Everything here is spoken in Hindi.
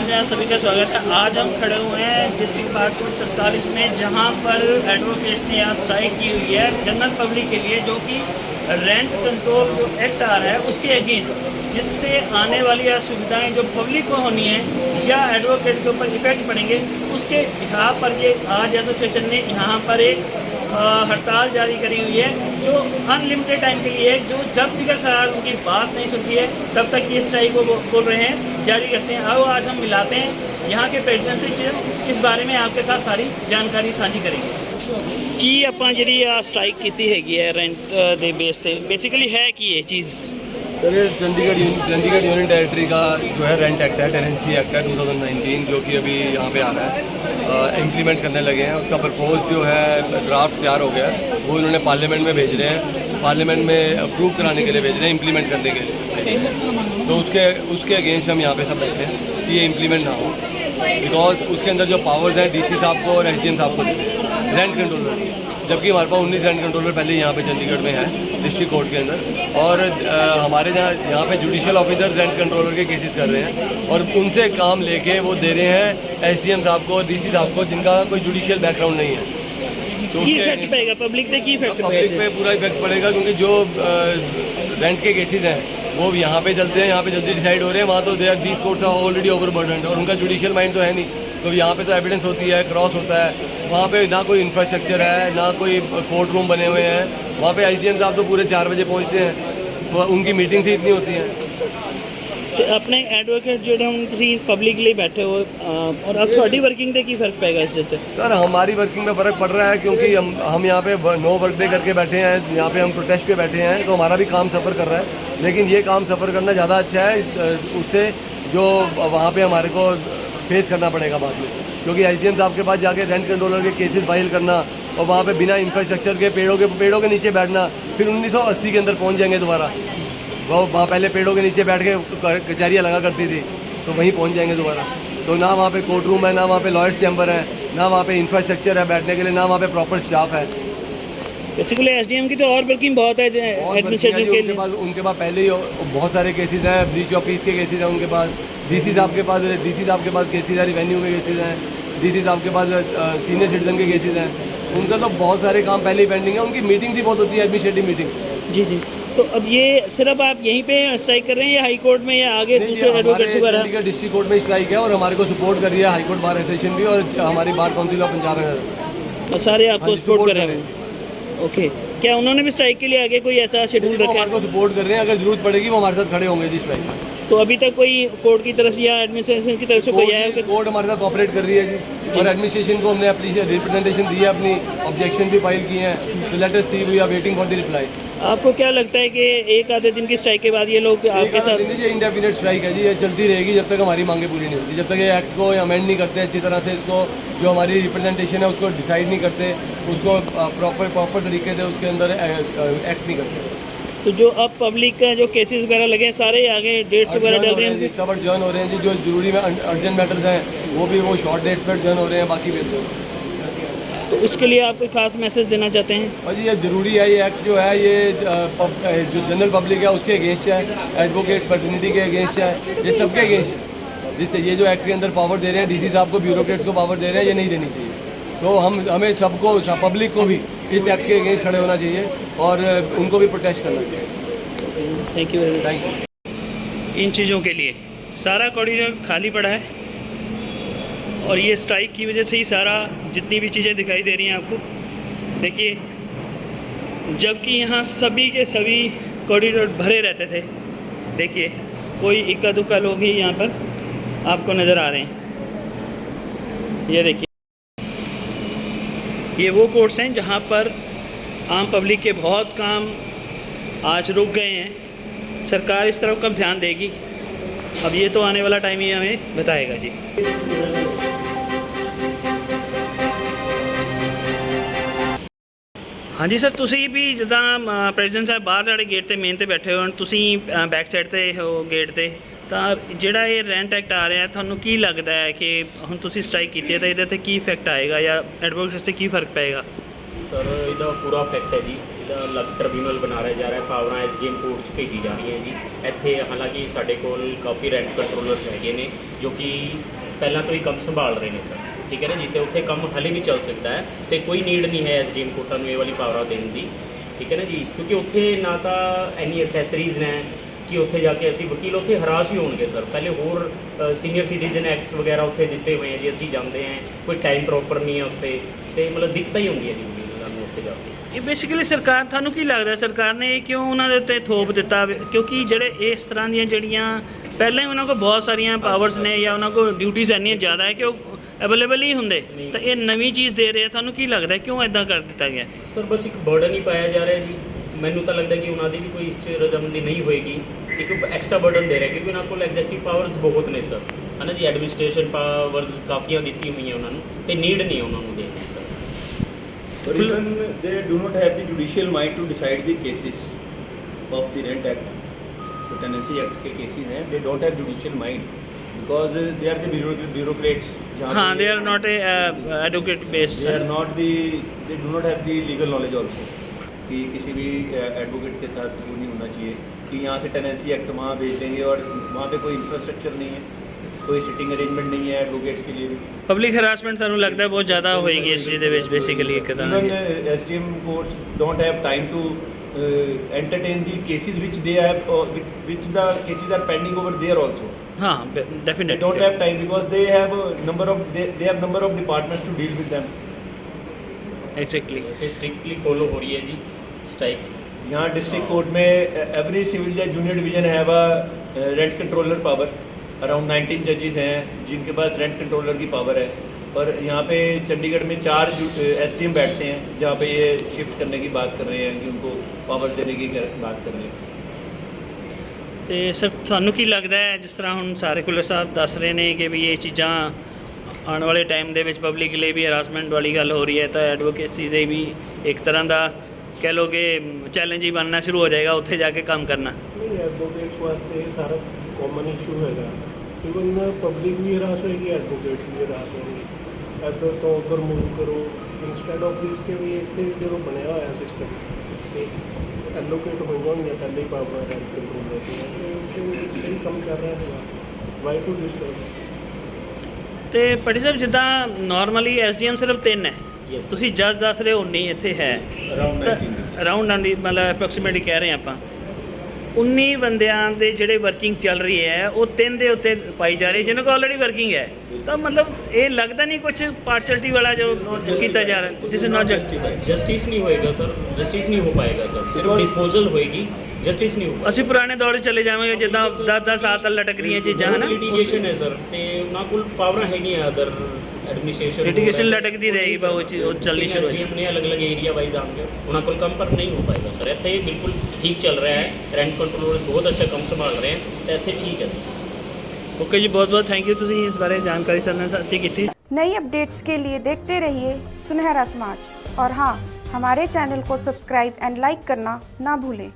में सभी का स्वागत है। आज हम खड़े हुए हैं डिस्ट्रिक्ट पार्ट 43 में, जहां पर एडवोकेट्स ने यहाँ स्ट्राइक की हुई है जनरल पब्लिक के लिए, जो कि रेंट कंट्रोल जो एक्ट आ रहा है उसके अगेंस्ट, जिससे आने वाली असुविधाएं जो पब्लिक को होनी है या एडवोकेट के ऊपर इफेक्ट पड़ेंगे, उसके यहाँ पर ये आज एसोसिएशन ने यहाँ पर एक हड़ताल जारी करी हुई है, जो अनलिमिटेड टाइम के लिए है, जो जब तक सरकार उनकी बात नहीं सुनती है तब तक ये स्ट्राइक को बोल रहे हैं, जारी करते हैं। आओ आज हम मिलाते हैं यहाँ के प्रेसिडेंट से, इस बारे में आपके साथ सारी जानकारी साझी करेंगे कि ਆਪਾਂ ਜਿਹੜੀ ਆ ਸਟ੍ਰਾਈਕ ਕੀਤੀ ਹੈਗੀ ਹੈ रेंट ਦੇ बेस से। बेसिकली है कि ये चीज़ सर, ये चंडीगढ़ यूनियन टेरिटरी का जो है रेंट एक्ट है, टेनेंसी एक्ट है 2019, जो कि अभी यहाँ पे आ रहा है, इम्प्लीमेंट करने लगे हैं। उसका प्रपोज जो है ड्राफ्ट तैयार हो गया है, वो इन्होंने पार्लियामेंट में भेज रहे हैं, पार्लियामेंट में अप्रूव कराने के लिए भेज रहे हैं, इम्प्लीमेंट करने के लिए। तो उसके अगेंस्ट हम यहाँ पे सब बैठे हैं कि ये इम्प्लीमेंट ना हो, बिकॉज उसके अंदर जो पावर्स हैं डीसी साहब को और एसडीएम साहब को देते हैं रेंट कंट्रोलर, जबकि हमारे पास 19 रेंट कंट्रोलर पहले यहाँ पे चंडीगढ़ में है डिस्ट्रिक्ट कोर्ट के अंदर। और हमारे यहाँ पे जुडिशियल ऑफिसर रेंट कंट्रोलर के केसेस कर रहे हैं और उनसे काम लेके वो दे रहे हैं एसडीएम साहब को, डीसी साहब को, जिनका कोई जुडिशियल बैकग्राउंड नहीं है। तो इफेक्ट पड़ेगा पब्लिक पे पूरा इफेक्ट पड़ेगा, क्योंकि जो रेंट के केसेस हैं वो यहाँ पे चलते हैं, यहाँ पे जल्दी डिसाइड हो रहे हैं। वहाँ तो दीज कोर्ट्स आर ऑलरेडी ओवरबर्डन्ड और उनका जुडिशियल माइंड तो है नहीं, तो यहाँ पे तो एविडेंस होती है, क्रॉस होता है। वहाँ पे ना कोई इंफ्रास्ट्रक्चर है, ना कोई कोर्ट रूम बने हुए हैं। वहाँ पे एसडीएम साहब तो पूरे 4 बजे पहुँचते हैं, तो उनकी मीटिंग्स ही इतनी होती हैं। तो अपने एडवोकेट जो पब्लिक लिए बैठे हो, और अब थोड़ी वर्किंग दे की फर्क पेगा इससे? सर, हमारी वर्किंग में फ़र्क पड़ रहा है, क्योंकि हम यहाँ पे नो वर्क डे करके बैठे हैं, यहाँ पे हम प्रोटेस्ट पे बैठे हैं, तो हमारा भी काम सफ़र कर रहा है। लेकिन ये काम सफ़र करना ज़्यादा अच्छा है उससे जो वहाँ पे हमारे को फेस करना पड़ेगा बाद में, क्योंकि एसडीएम साहब के पास जाके रेंट कंट्रोलर के केसेस फाइल करना और वहाँ पे बिना इंफ्रास्ट्रक्चर के पेड़ों के नीचे बैठना, फिर 1980 के अंदर पहुँच जाएंगे दोबारा। वो वहाँ पहले पेड़ों के नीचे बैठ के कचहरियाँ लगा करती थी, तो वहीं पहुँच जाएंगे दोबारा। तो ना वहाँ पे कोर्ट रूम है, ना वहाँ पे लॉयर्स चैम्बर है, ना वहाँ पे इंफ्रास्ट्रक्चर है बैठने के लिए, ना वहाँ पे प्रॉपर स्टाफ है। बेसिकली एसडीएम की तो और वर्किंग बहुत है एडमिनिस्ट्रेटिव के लिए। उनके पास पहले ही बहुत सारे केसेस हैं, ब्रीच ऑफ पीस के केसेस हैं उनके पास, डीसी साहब के पास केसेस हैं, रेवेन्यू के केसेस हैं, डीसी साहब के पास सीनियर सिटीजन के केसेस हैं। उनका तो बहुत सारे काम पहले ही पेंडिंग है। उनकी मीटिंग भी बहुत होती है, एडमिनिस्ट्रेटिव मीटिंग्स। जी जी। तो अब ये सिर्फ आप यहीं पे स्ट्राइक कर रहे हैं या हाई कोर्ट में या आगे दूसरे एडवोकेट्स वगैरह? चंडीगढ़ डिस्ट्रिक्ट कोर्ट में स्ट्राइक है और हमारे को सपोर्ट कर रही है हाई कोर्ट बार एसोसिएशन भी और हमारी बार काउंसिल ऑफ पंजाब है, और सारे आपको सपोर्ट कर रहे हैं। ओके, क्या उन्होंने भी स्ट्राइक के लिए आगे कोई ऐसा शेड्यूल रखा है? हमारे को सपोर्ट कर रहे हैं, अगर जरूरत पड़ेगी वो हमारे साथ खड़े होंगे जी स्ट्राइक में। तो अभी तक कोई कोर्ट की तरफ या एडमिनिस्ट्रेशन की तरफ से कोई आया? कोर्ट हमारे साथ कोऑपरेट कर रही है जी, और एडमिनिस्ट्रेशन को हमने अपनी रिप्रेजेंटेशन दी है, अपनी ऑब्जेक्शन भी फाइल किए हैं, तो let us see, we are waiting for the reply. आपको क्या लगता है कि एक आधे दिन की स्ट्राइक के बाद ये लोग आपके साथ? ये इंडेफिनिट स्ट्राइक है जी, ये चलती रहेगी जब तक हमारी मांगे पूरी नहीं होती, जब तक ये एक्ट को अमेंड नहीं करते अच्छी तरह से, इसको जो हमारी रिप्रेजेंटेशन है उसको डिसाइड नहीं करते, उसको प्रॉपर तरीके से उसके अंदर एक्ट नहीं करते। तो जो अब पब्लिक का जो केसेस वगैरह लगे हैं सारे आगे डेट्स वगैरह डल रहे हैं, सब अर्जेंट हो रहे हैं जी, जो जरूरी में अर्जेंट मैटर्स हैं वो भी वो शॉर्ट डेट्स पर अर्जेंट हो रहे हैं, बाकी भी। तो इसके लिए आप कोई खास मैसेज देना चाहते हैं? और जी ये ज़रूरी है, ये एक्ट जो है ये जो जनरल पब्लिक है उसके अगेंस्ट है, एडवोकेट फर्टिनिटी के अगेंस्ट है, ये सबके अगेंस्ट है। जिससे ये जो एक्ट के अंदर पावर दे रहे हैं डीसी साहब को, ब्यूरोक्रेट्स को पावर दे रहे हैं, ये नहीं देनी चाहिए। तो हमें सबको, पब्लिक को भी इस एक्ट के अगेंस्ट खड़े होना चाहिए और उनको भी प्रोटेस्ट करना चाहिए। Thank you very much. Thank you. इन चीज़ों के लिए सारा कॉरिडोर खाली पड़ा है और ये स्ट्राइक की वजह से ही सारा जितनी भी चीज़ें दिखाई दे रही हैं आपको, देखिए, जबकि यहाँ सभी के सभी कॉरिडोर भरे रहते थे। देखिए, कोई इक्का दुक्का लोग ही यहाँ पर आपको नज़र आ रहे हैं। ये देखिए, ये वो कोर्ट्स हैं जहाँ पर आम पब्लिक के बहुत काम आज रुक गए हैं। सरकार इस तरफ कब ध्यान देगी, अब ये तो आने वाला टाइम ही हमें बताएगा जी। हाँ जी सर, तुसी भी जिदा प्रेसिडेंट साहब बाहर वाले गेट ते मेन ते बैठे हो, तुसी बैक साइड ते हो गेट ते, ਤਾਂ ਜਿਹੜਾ ਇਹ ਰੈਂਟ ਐਕਟ ਆ ਰਿਹਾ ਤੁਹਾਨੂੰ ਕੀ ਲੱਗਦਾ ਹੈ ਕਿ ਹੁਣ ਤੁਸੀਂ ਸਟ੍ਰਾਈਕ ਕੀਤੀ ਹੈ ਤਾਂ ਇਹਦੇ ਤੇ ਕੀ ਇਫੈਕਟ ਆਏਗਾ ਜਾਂ ਐਡਵੋਕੇਟਸ ਤੇ ਕੀ ਫਰਕ ਪਏਗਾ? ਸਰ ਇਹਦਾ ਪੂਰਾ ਇਫੈਕਟ ਹੈ ਜੀ। ਦਾ ਅਲੱਗ ਟ੍ਰਿਬਿਊਨਲ ਬਣਾਇਆ ਜਾ ਰਿਹਾ ਹੈ, ਪਾਵਰਾਂ ਐਸਡੀਐਮ ਕੋਰਟ 'ਚ ਭੇਜੀ ਜਾ ਰਹੀਆਂ ਜੀ। ਇੱਥੇ ਹਾਲਾਂਕਿ ਸਾਡੇ ਕੋਲ ਕਾਫੀ ਰੈਂਟ ਕੰਟਰੋਲਰਸ ਹੈਗੇ ਨੇ ਜੋ ਕਿ ਪਹਿਲਾਂ ਤੋਂ ਹੀ ਕੰਮ ਸੰਭਾਲ ਰਹੇ ਨੇ ਸਰ, ਠੀਕ ਹੈ ਨਾ ਜੀ। ਅਤੇ ਉੱਥੇ ਕੰਮ ਹਲੇ ਵੀ ਚੱਲ ਸਕਦਾ ਹੈ ਅਤੇ ਕੋਈ ਨੀਡ ਨਹੀਂ ਹੈ ਐਸਡੀਐਮ ਕੋਰਟਾਂ ਨੂੰ ਇਹ ਵਾਲੀ ਪਾਵਰਾਂ ਦੇਣ ਦੀ, ਠੀਕ ਹੈ ਨਾ ਜੀ। ਕਿਉਂਕਿ ਉੱਥੇ ਨਾ ਤਾਂ ਇੰਨੀ ਅਸੈਸਰੀਜ਼ ਨੇ ਕਿ ਉੱਥੇ ਜਾ ਕੇ ਅਸੀਂ ਵਕੀਲ ਉੱਥੇ ਹਰਾਸ ਹੀ ਹੋਣਗੇ ਸਰ। ਪਹਿਲੇ ਹੋਰ ਸੀਨੀਅਰ ਸਿਟੀਜ਼ਨ ਐਕਟਸ ਵਗੈਰਾ ਉੱਥੇ ਦਿੱਤੇ ਹੋਏ ਆ ਜੀ, ਅਸੀਂ ਜਾਂਦੇ ਹਾਂ ਕੋਈ ਟਾਈਮ ਪ੍ਰੋਪਰ ਨਹੀਂ ਹੈ ਉੱਥੇ, ਅਤੇ ਮਤਲਬ ਦਿੱਕਤਾਂ ਹੀ ਹੁੰਦੀਆਂ ਜੀ ਵਕੀਲਾਂ ਨੂੰ ਉੱਥੇ ਜਾ ਕੇ। ਇਹ ਬੇਸਿਕਲੀ ਸਰਕਾਰ, ਤੁਹਾਨੂੰ ਕੀ ਲੱਗਦਾ ਸਰਕਾਰ ਨੇ ਇਹ ਕਿਉਂ ਉਹਨਾਂ ਦੇ ਉੱਤੇ ਥੋਪ ਦਿੱਤਾ? ਕਿਉਂਕਿ ਜਿਹੜੇ ਇਸ ਤਰ੍ਹਾਂ ਦੀਆਂ ਜਿਹੜੀਆਂ ਪਹਿਲਾਂ ਹੀ ਉਹਨਾਂ ਕੋਲ ਬਹੁਤ ਸਾਰੀਆਂ ਪਾਵਰਸ ਨੇ ਜਾਂ ਉਹਨਾਂ ਕੋਲ ਡਿਊਟੀਜ਼ ਇੰਨੀਆਂ ਜ਼ਿਆਦਾ ਹੈ ਕਿ ਉਹ ਅਵੇਲੇਬਲ ਹੀ ਹੁੰਦੇ, ਤਾਂ ਇਹ ਨਵੀਂ ਚੀਜ਼ ਦੇ ਰਹੇ ਆ। ਤੁਹਾਨੂੰ ਕੀ ਲੱਗਦਾ ਕਿਉਂ ਇੱਦਾਂ ਕਰ ਦਿੱਤਾ ਗਿਆ? ਸਰ ਬਸ ਇੱਕ ਬਰਡਨ ਹੀ ਪਾਇਆ ਜਾ ਰਿਹਾ ਜੀ। ਮੈਨੂੰ ਤਾਂ ਲੱਗਦਾ ਕਿ ਉਹਨਾਂ ਦੀ ਵੀ ਕੋਈ ਇਸ 'ਚ ਰਜ਼ਾਮੰਦੀ ਨਹੀਂ ਹੋਏਗੀ, ਇੱਕ ਐਕਸਟਰਾ ਬਰਡਨ ਦੇ ਰਿਹਾ ਕਿਉਂਕਿ ਉਹਨਾਂ ਕੋਲ ਐਗਜ਼ੈਕਟਿਵ ਪਾਵਰਸ ਬਹੁਤ ਨੇ ਸਰ, ਹੈ ਨਾ ਜੀ। ਐਡਮਿਨਿਸਟ੍ਰੇਸ਼ਨ ਪਾਵਰਸ ਕਾਫੀਆਂ ਦਿੱਤੀ ਹੋਈਆਂ ਉਹਨਾਂ ਨੂੰ, ਅਤੇ ਨੀਡ ਨਹੀਂ ਉਹਨਾਂ ਨੂੰ ਦੇਣ ਦੀ sir. Or even they do not have the judicial mind to decide the cases of the Rent Act, the Tenancy Act के cases हैं, they don't have judicial mind because they are the bureaucrats. हाँ, they are not a advocate based. They are not the, they do not have the legal knowledge also. कि किसी भी एडवोकेट के साथ वो नहीं होना चाहिए कि यहाँ से टेनेंसी एक्ट वहाँ भेज देंगे और वहाँ पे कोई इंफ्रास्ट्रक्चर नहीं है, कोई सिटिंग अरेंजमेंट नहीं है एडवोकेट्स के लिए भी। ਪਬਲਿਕ ਹਰਾਸਮੈਂਟ ਤੁਹਾਨੂੰ ਲੱਗਦਾ ਬਹੁਤ ਜ਼ਿਆਦਾ ਹੋਏਗੀ ਇਸ ਚੀਜ਼ ਦੇ ਵਿੱਚ ਬੇਸਿਕਲੀ ਇੱਕ ਤਰ੍ਹਾਂ Even the? SDM courts don't have time to entertain the cases which they have, which the cases are pending over there also. ਹਾਂ They definitely don't have time because they have a number of they have number of departments to deal with them. Exactly. ਇੱਥੇ ਸਟ੍ਰਿਕਟਲੀ ਫੋਲੋ ਹੋ ਰਹੀ ਹੈ ਜੀ स्ट्राइक। यहाँ डिस्ट्रिक्ट कोर्ट में एवरी सिविल जज junior division have a rent controller power. Around 19 जजेस हैं जिनके पास रेंट कंट्रोलर की पावर है, और यहाँ पे चंडीगढ़ में 4 SDM बैठते हैं जहाँ पे ये शिफ्ट करने की बात कर रहे हैं कि उनको पावर देने की बात कर रहे हैं। ਤੇ ਸਰ ਤੁਹਾਨੂੰ ਕੀ ਲੱਗਦਾ ਹੈ, ਜਿਸ ਤਰ੍ਹਾਂ ਹੁਣ ਸਾਰੇ ਕੁਲਰ ਸਾਹਿਬ ਦੱਸ ਰਹੇ ਨੇ ਕਿ ਵੀ ਇਹ ਚੀਜ਼ਾਂ ਆਉਣ ਵਾਲੇ ਟਾਈਮ ਦੇ ਵਿੱਚ ਪਬਲਿਕ ਲਈ ਵੀ ਹਰਾਸਮੈਂਟ ਵਾਲੀ ਗੱਲ ਹੋ ਰਹੀ ਹੈ, ਤਾਂ ਐਡਵੋਕੇਸੀ ਦੇ ਵੀ ਇੱਕ ਤਰ੍ਹਾਂ ਦਾ ਕਹਿ ਲਓ ਕਿ ਚੈਲੰਜ ਹੀ ਬਣਨਾ ਸ਼ੁਰੂ ਹੋ ਜਾਏਗਾ ਉੱਥੇ ਜਾ ਕੇ ਕੰਮ ਕਰਨਾ? ਨਹੀਂ, ਐਡਵੋਕੇਟਸ ਵਾਸਤੇ ਇਹ ਸਾਰਾ ਕਾਮਨ ਇਸ਼ੂ ਹੈਗਾ। ਇਵਨ ਪਬਲਿਕ ਵੀ ਹਰਾਸ ਹੋਏਗੀ, ਐਡਵੋਕੇਟਸ ਵੀ ਹਰਾਸ ਹੋਣਗੇ। ਇੱਧਰ ਤੋਂ ਉੱਧਰ ਮੂਵ ਕਰੋ ਇੰਸਟੈਡ ਆਫ ਦਿਸ ਕਿ ਵੀ ਇੱਥੇ ਜਦੋਂ ਬਣਿਆ ਹੋਇਆ ਸਿਸਟਮ ਤੇ ਐਲੋਕੇਟ ਹੋਈਆਂ ਹੋਈਆਂ ਪਹਿਲੇ ਹੀ ਪਾਵਰ ਰੈਂਟ ਕੰਟਰੋਲ ਦੀਆਂ, ਤੇ ਉਹ ਸਹੀ ਕੰਮ ਕਰ ਰਿਹਾ ਹੈਗਾ। Why to disturb? ਤੇ ਪਟੀ ਸਾਹਿਬ ਜਿੱਦਾਂ ਨਾਰਮਲੀ SDM ਸਿਰਫ 3 ਹੈ, ਤੁਸੀਂ ਜੱਜ ਦੱਸ ਰਹੇ ਹੋ 19 ਇੱਥੇ ਹੈ, ਅਰਾਊਂਡ 90 ਮਤਲਬ ਅਪਰੋਕਸੀਮੇਟਲੀ ਕਹਿ ਰਹੇ ਆਪਾਂ 19 ਬੰਦਿਆਂ ਦੇ ਜਿਹੜੇ ਵਰਕਿੰਗ ਚੱਲ ਰਹੀ ਹੈ ਉਹ 3 ਦੇ ਉੱਤੇ ਪਾਈ ਜਾ ਰਹੀ ਜਿਹਨਾਂ ਕੋਲ ਆਲਰੇਡੀ ਵਰਕਿੰਗ ਹੈ। ਤਾਂ ਮਤਲਬ ਇਹ ਲੱਗਦਾ ਨਹੀਂ ਕੁਝ ਪਾਰਸ਼ਲਿਟੀ ਵਾਲਾ ਜੋ ਕੀਤਾ ਜਾ ਰਿਹਾ? ਦਿਸ ਇਜ਼ ਨਾਟ ਜਸਟਿਸ ਨਹੀਂ ਹੋਏਗਾ ਸਰ, ਜਸਟਿਸ ਨਹੀਂ ਹੋ ਪਾਏਗਾ ਸਰ, ਸਿਰਫ ਡਿਸਪੋਜ਼ਲ ਹੋਏਗੀ, ਜਸਟਿਸ ਨਹੀਂ ਹੋ ਪਾਏਗਾ। ਅਸੀਂ ਪੁਰਾਣੇ ਦੌਰ 'ਚ ਚਲੇ ਜਾਵਾਂਗੇ ਜਿੱਦਾਂ 10-10 ਸਾਲ ਤੱਕ ਲਟਕ ਰਹੀਆਂ ਚੀਜ਼ਾਂ ਹੈ ਨਾ। ਲਿਟੀਗੇਸ਼ਨ ਹੈ ਸਰ, ਤੇ ਉਹਨਾਂ ਕੋਲ ਪਾਵਰਾਂ ਹੈਗੀਆਂ ਅਦਰ ਐਡਮਿਨਿਸਟ੍ਰੇਸ਼ਨ ਲਿਟੀਗੇਸ਼ਨ ਲਟਕਦੀ ਰਹੇਗੀ ਬਾ ਉਹ ਚੱਲਣੀ ਸ਼ੁਰੂ ਹੋ ਜਾਏਗੀ। ਨੇ ਅਲੱਗ-ਅਲੱਗ ਏਰੀਆ ਵਾਈਜ਼ ਆਉਣਗੇ, ਉਹਨਾਂ ਕੋਲ ਕੰਮ ਪਰ ਨਹੀਂ ਹੋ ਪਾਏਗਾ ਸਰ। ਇੱਥੇ ਬਿਲਕੁਲ ਠੀਕ ਚੱਲ ਰਿਹਾ ਹੈ, ਰੈਂਟ ਕੰਟਰੋਲਰ ਬਹੁਤ ਅੱਛਾ ਕੰਮ ਸੰਭਾਲ ਰਹੇ ਹਨ, ਤੇ ਇੱਥੇ ਠੀਕ ਹੈ ਸਰ। ओके जी, बहुत बहुत थैंक यू तुसी इस बारे जानकारी साझी की। नई अपडेट्स के लिए देखते रहिए सुनहरा समाज, और हाँ, हमारे चैनल को सब्सक्राइब एंड लाइक करना ना भूलें।